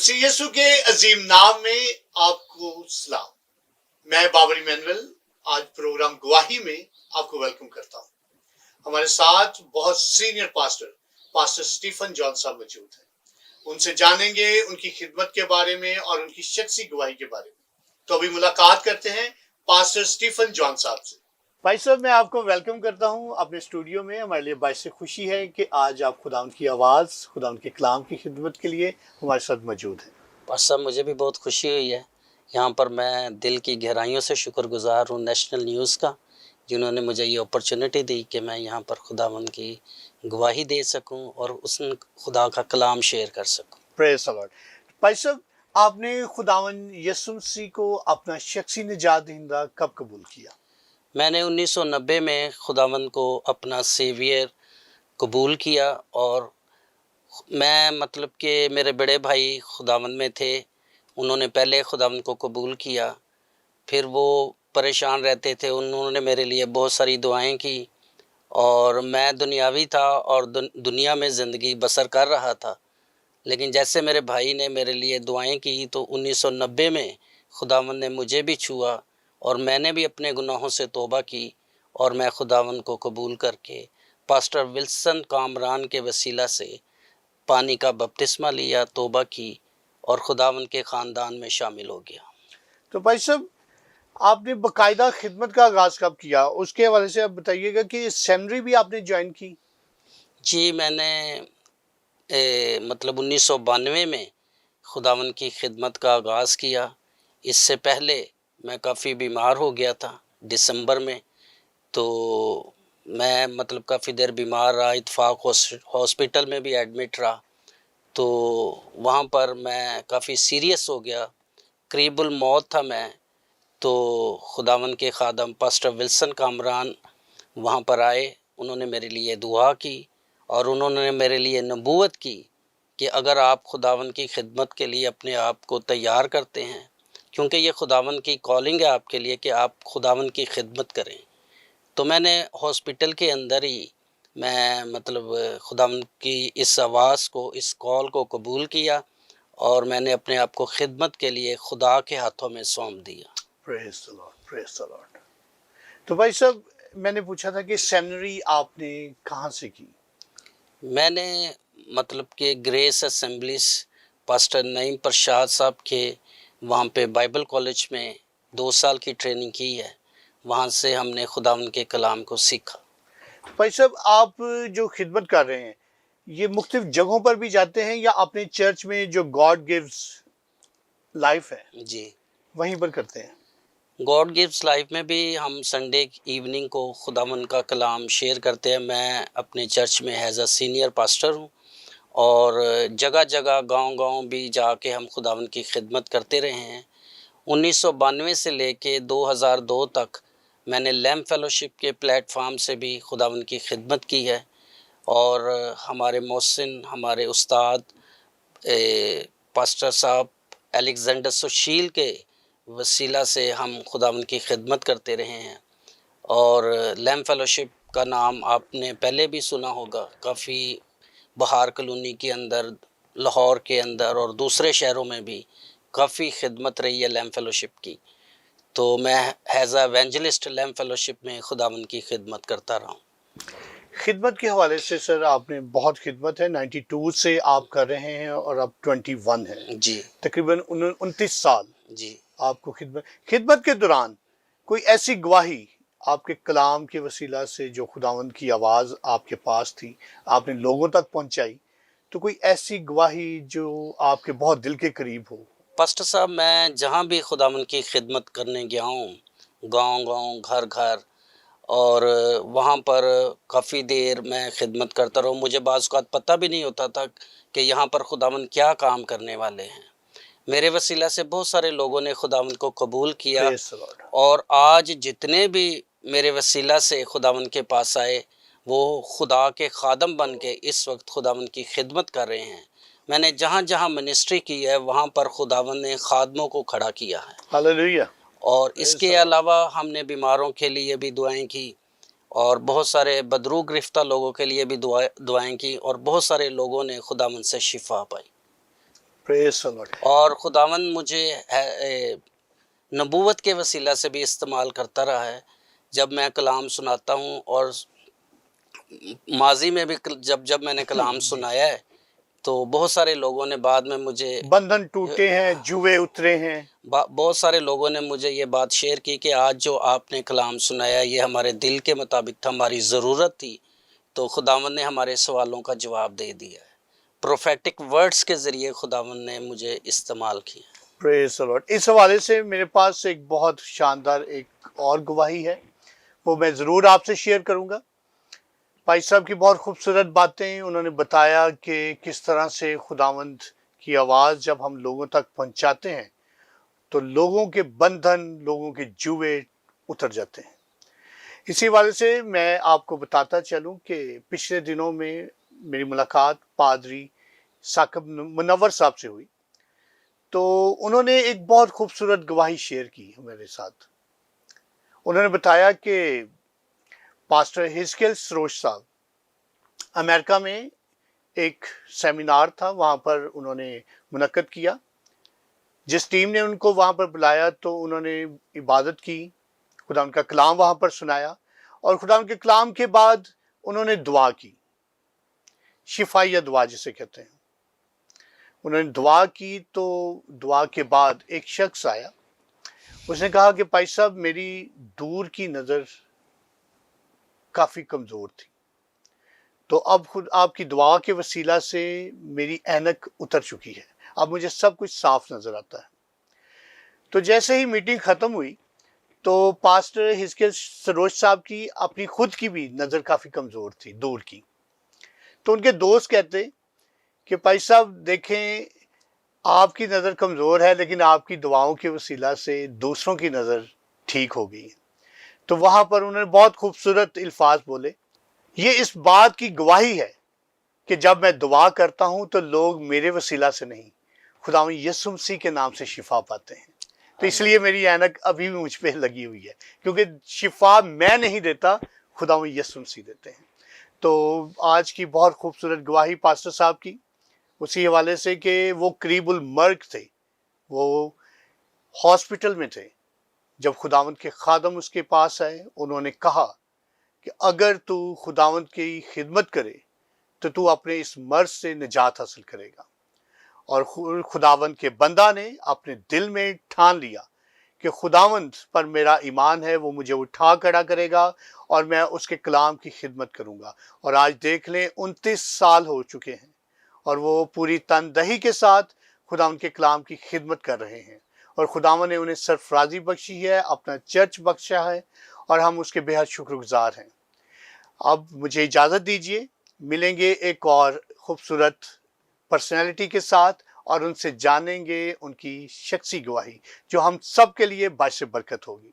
मसीह यीशु के अजीम नाम में आपको सलाम। मैं बाबर इमैनुअल आज प्रोग्राम गवाही में आपको वेलकम करता हूँ। हमारे साथ बहुत सीनियर पास्टर स्टीफन जॉन साहब मौजूद हैं। उनसे जानेंगे उनकी खिदमत के बारे में और उनकी शख्सी गवाही के बारे में। तो अभी मुलाकात करते हैं पास्टर स्टीफन जॉन साहब से। भाई साहब, मैं आपको वेलकम करता हूं अपने स्टूडियो में। हमारे लिए बाइस खुशी है कि आज आप खुदावंद की आवाज़, खुदावंद के कलाम की खिदमत के लिए हमारे साथ मौजूद हैं। पास्टर साहब, मुझे भी बहुत खुशी हुई है। यहाँ पर मैं दिल की गहराइयों से शुक्रगुजार हूँ नेशनल न्यूज़ का, जिन्होंने मुझे ये अपॉर्चुनिटी दी कि मैं यहाँ पर खुदावंद की गवाही दे सकूँ और उस खुदा का कलाम शेयर कर सकूँ। Praise the Lord. भाई साहब, आपने खुदावंद यीशु मसीह को अपना शख्सी निजात दहिंदा कब कबूल किया? मैंने 1990 में खुदावंद को अपना सेवियर कबूल किया और मैं मतलब कि मेरे बड़े भाई खुदावंद में थे। उन्होंने पहले खुदावंद को कबूल किया, फिर वो परेशान रहते थे। उन्होंने मेरे लिए बहुत सारी दुआएं की और मैं दुनियावी था और दुनिया में ज़िंदगी बसर कर रहा था। लेकिन जैसे मेरे भाई ने मेरे लिए दुआएं की तो 1990 में खुदावंद ने मुझे भी छुआ और मैंने भी अपने गुनाहों से तौबा की और मैं खुदावंद को कबूल करके पास्टर विल्सन कामरान के वसीला से पानी का बपतिस्मा लिया, तौबा की और खुदावंद के ख़ानदान में शामिल हो गया। तो भाई साहब, आपने बाकायदा खिदमत का आगाज़ कब किया? उसके हवाले से आप बताइएगा कि सेमिनरी भी आपने ज्वाइन की? जी, मैंने मतलब 1992 में खुदावंद की खिदमत का आगाज़ किया। इससे पहले मैं काफ़ी बीमार हो गया था दिसंबर में, तो मैं मतलब काफ़ी देर बीमार रहा। इत्तेफाक हॉस्पिटल में भी एडमिट रहा, तो वहाँ पर मैं काफ़ी सीरियस हो गया, करीबुल मौत था मैं। तो खुदावंद के खादम पास्टर विल्सन कामरान वहाँ पर आए। उन्होंने मेरे लिए दुआ की और उन्होंने मेरे लिए नबूवत की कि अगर आप खुदावंद की खिदमत के लिए अपने आप को तैयार करते हैं, क्योंकि ये खुदावंद की कॉलिंग है आपके लिए कि आप खुदावंद की खिदमत करें। तो मैंने हॉस्पिटल के अंदर ही मैं मतलब खुदावंद की इस आवाज़ को, इस कॉल को कबूल किया और मैंने अपने आप को खिदमत के लिए खुदा के हाथों में सौंप दिया। Praise the Lord, praise the Lord. तो भाई साहब, मैंने पूछा था कि सेमिनरी आपने कहाँ से की? मैंने मतलब कि ग्रेस असेंबलीज पास्टर नईम प्रसाद साहब के वहाँ पे बाइबल कॉलेज में 2 साल की ट्रेनिंग की है। वहाँ से हमने खुदावंद के कलाम को सीखा। भाई साहब, आप जो खिदमत कर रहे हैं, ये मुख्तलिफ जगहों पर भी जाते हैं या अपने चर्च में जो गॉड गिव्स लाइफ है जी, वहीं पर करते हैं? गॉड गिव्स लाइफ में भी हम संडे इवनिंग को खुदावंद का कलाम शेयर करते हैं। मैं अपने चर्च में एज अ सीनियर पास्टर हूँ और जगह जगह गांव-गांव भी जाके हम खुदावंद की खिदमत करते रहे हैं। 1992 से लेके 2002 तक मैंने लैम्प फेलोशिप के प्लेटफार्म से भी खुदावंद की खिदमत की है और हमारे मोहसिन, हमारे उस्ताद पास्टर साहब अलेक्जेंडर सुशील के वसीला से हम खुदावंद की खिदमत करते रहे हैं। और लैम्प फेलोशिप का नाम आपने पहले भी सुना होगा, काफ़ी बहार कॉलोनी के अंदर, लाहौर के अंदर और दूसरे शहरों में भी काफ़ी खिदमत रही है लैम्प फेलोशिप की। तो मैं as a evangelist lamp fellowship में खुदावंद की खिदमत करता रहा हूँ। खिदमत के हवाले से सर, आपने बहुत खिदमत है। 92 से आप कर रहे हैं और अब 21 है, जी तकरीबन 29 साल जी। आपको खिदमत के दौरान कोई ऐसी गवाही आपके कलाम के वसीला से जो खुदावंद की आवाज़ आपके पास थी, आपने लोगों तक पहुंचाई, तो कोई ऐसी गवाही जो आपके बहुत दिल के करीब हो? पास्टर साहब, मैं जहाँ भी खुदावंद की खिदमत करने गया हूँ, गांव-गांव, घर-घर, और वहाँ पर काफ़ी देर मैं खिदमत करता रहा हूँ। मुझे बाज़ औक़ात पता भी नहीं होता था कि यहाँ पर खुदावंद क्या काम करने वाले हैं। मेरे वसीला से बहुत सारे लोगों ने खुदावंद को कबूल किया Praise the Lord. और आज जितने भी मेरे वसीला से खुदावंद के पास आए, वो खुदा के खादम बन के इस वक्त खुदावंद की खिदमत कर रहे हैं। मैंने जहाँ जहाँ मिनिस्ट्री की है, वहाँ पर खुदावंद ने खादमों को खड़ा किया है। Hallelujah. और Praise इसके the Lord. अलावा हमने बीमारों के लिए भी दुआएं की और बहुत सारे बदरू गिरफ्तार लोगों के लिए भी दुआएं की और बहुत सारे लोगों ने खुदावंद से शिफा पाई। Praise the Lord. اور خداوند مجھے نبوت کے وسیلہ سے بھی استعمال کرتا رہا ہے. جب میں کلام سناتا ہوں، اور ماضی میں بھی جب میں نے کلام سنایا ہے، تو بہت سارے لوگوں نے بعد میں مجھے بندھن ٹوٹے ہیں، جوئے اترے ہیں. بہت سارے لوگوں نے مجھے یہ بات شیئر کی کہ آج جو آپ نے کلام سنایا یہ ہمارے دل کے مطابق تھا، ہماری ضرورت تھی، تو خداوند نے ہمارے سوالوں کا جواب دے دیا ہے. پروفیٹک ورڈز کے ذریعے خداوند نے مجھے استعمال کیا. Praise the Lord. اس حوالے سے میرے پاس ایک بہت شاندار ایک اور گواہی ہے، وہ میں ضرور آپ سے شیئر کروں گا. بھائی صاحب کی بہت خوبصورت باتیں انہوں نے بتایا کہ کس طرح سے خداوند کی آواز جب ہم لوگوں تک پہنچاتے ہیں تو لوگوں کے بندھن، لوگوں کے جوئے اتر جاتے ہیں. اسی حوالے سے میں آپ کو بتاتا چلوں کہ پچھلے دنوں میں میری ملاقات پادری ثاقب منور صاحب سے ہوئی، تو انہوں نے ایک بہت خوبصورت گواہی شیئر کی میرے ساتھ. انہوں نے بتایا کہ پاسٹر ہزقیل سروش صاحب امریکہ میں ایک سیمینار تھا، وہاں پر انہوں نے منعقد کیا. جس ٹیم نے ان کو وہاں پر بلایا تو انہوں نے عبادت کی، خدا ان کا کلام وہاں پر سنایا، اور خدا ان کے کلام کے بعد انہوں نے دعا کی، شفائیہ دعا جسے کہتے ہیں. انہوں نے دعا کی تو دعا کے بعد ایک شخص آیا، اس نے کہا کہ بھائی صاحب میری دور کی نظر کافی کمزور تھی، تو اب خود آپ کی دعا کے وسیلہ سے میری اینک اتر چکی ہے، اب مجھے سب کچھ صاف نظر آتا ہے. تو جیسے ہی میٹنگ ختم ہوئی تو پاسٹر ہزقیل سروش صاحب کی اپنی خود کی بھی نظر کافی کمزور تھی، دور کی. تو ان کے دوست کہتے کہ بھائی صاحب دیکھیں آپ کی نظر کمزور ہے لیکن آپ کی دعاؤں کے وسیلہ سے دوسروں کی نظر ٹھیک ہو گئی. تو وہاں پر انہوں نے بہت خوبصورت الفاظ بولے. یہ اس بات کی گواہی ہے کہ جب میں دعا کرتا ہوں تو لوگ میرے وسیلہ سے نہیں، خداوند یسوع مسیح کے نام سے شفا پاتے ہیں. تو اس لیے میری اینک ابھی بھی مجھ پہ لگی ہوئی ہے، کیونکہ شفا میں نہیں دیتا، خداوند یسوع مسیح دیتے ہیں. تو آج کی بہت خوبصورت گواہی پاسٹر صاحب کی اسی حوالے سے کہ وہ قریب المرگ تھے، وہ ہاسپٹل میں تھے. جب خداوند کے خادم اس کے پاس آئے، انہوں نے کہا کہ اگر تو خداوند کی خدمت کرے تو تو اپنے اس مرض سے نجات حاصل کرے گا. اور خداوند کے بندہ نے اپنے دل میں ٹھان لیا کہ خداوند پر میرا ایمان ہے، وہ مجھے اٹھا کھڑا کرے گا اور میں اس کے کلام کی خدمت کروں گا. اور آج دیکھ لیں 29 سال ہو چکے ہیں اور وہ پوری تندہی کے ساتھ خداوند کے کلام کی خدمت کر رہے ہیں، اور خداوند نے انہیں سرفرازی بخشی ہے، اپنا چرچ بخشا ہے، اور ہم اس کے بے حد شکر گزار ہیں. اب مجھے اجازت دیجیے، ملیں گے ایک اور خوبصورت پرسنالٹی کے ساتھ اور ان سے جانیں گے ان کی شخصی گواہی جو ہم سب کے لیے باعث برکت ہوگی.